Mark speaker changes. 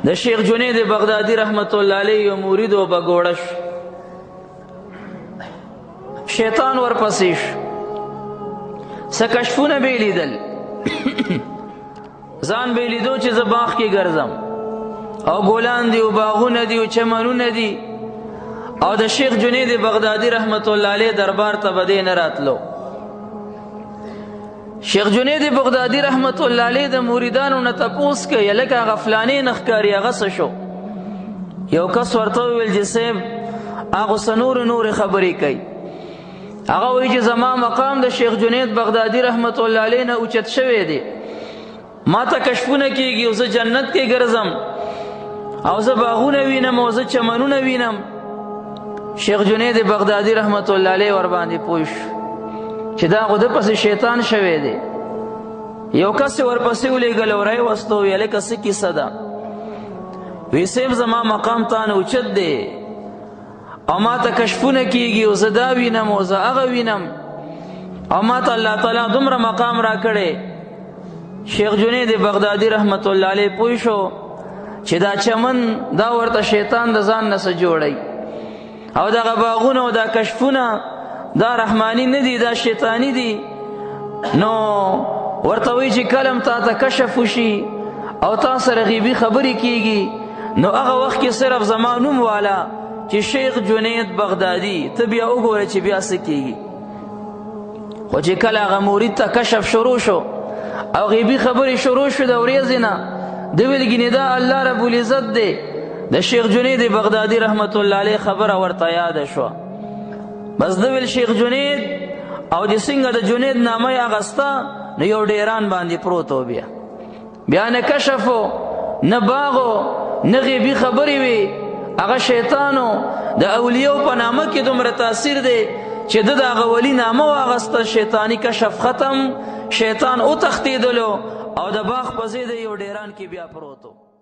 Speaker 1: د شیخ جنید بغدادي رحمت الله علیه یو مرید و بګوړش شیطان ورپسې څه کشفونه به لیدل ځان به لیدو چې زه باغ کې ګرځم او ګلان دي او باغونه دي او چمنونه دي او د شیخ جنید بغدادي رحمت الله علیه دربار ته به نه راتلو. شیخ جنید بغدادي رحمت الله علیه د مریدانو نه تپوس کوي لکه غفلانی نخکاری هغه څه شو. یو کس ورته وویل چې صاحب هغه څه نور خبرې کوي. هغه وایي چې زما مقام د شیخ جنید بغدادي رحمت الله علیه نه اوچت شوی دی، ما ته کشفونه کېږي او زه جنت کې ګرځم او زه باغونه وینم او زه چمنونه وینم. شیخ جنید بغدادي رحمت الله علیه ور باندې پوه شو چې دا خو د پسې شیطان شوی دی. یو کس ورپسې ولېږل او راوستو ویې هلکه څه کیسه ده؟ وی صاحب زما مقام تا نه اوچت دی او ما ته کشفونه کېږي او زه دا وینم او زه هغه وینم او ما ته الله تعالی دومره مقام را کړی. شیخ جنید بغدادي رحمت الله علیه پوه شو چې دا چمن دا ورته شیطان د ځان نه څه جوړی او دغه باغونه او دا کشفونه دا رحمانی نه دي، دا شیطانی دي. نو ورته وایي چې کلم تا ته کشف وشي او تا سره غیبي خبرې کېږي نو هغه وخت کې صرف زما نوم والا چې شیخ جنید بغدادي ته بیا وګوره چې بیا څه کېږي. خو چې کله هغه مرید ته کشف شروع شو او غیبي خبرې شروع شو د ورځې نه د ویل ګینې دا الله رب العزت دی. د شیخ جنید بغدادي رحمت الله علیه خبره ورته یاده شوه. بس د ویل شیخ جنید او د څنګه د جنید نامه یې اخسته نو یو ډیران باندې پروت و. بیا نه کشف و نه باغ و نه غیبي خبرې وي. هغه شیطانو د اولیاو په نامه کې دومره تاثیر دی چې د هغه ولی نامه واخسته، شیطانی کشف ختم، شیطان وتښتېدلو او د باغ په ځای د یو ډیران کې بیا پروت و.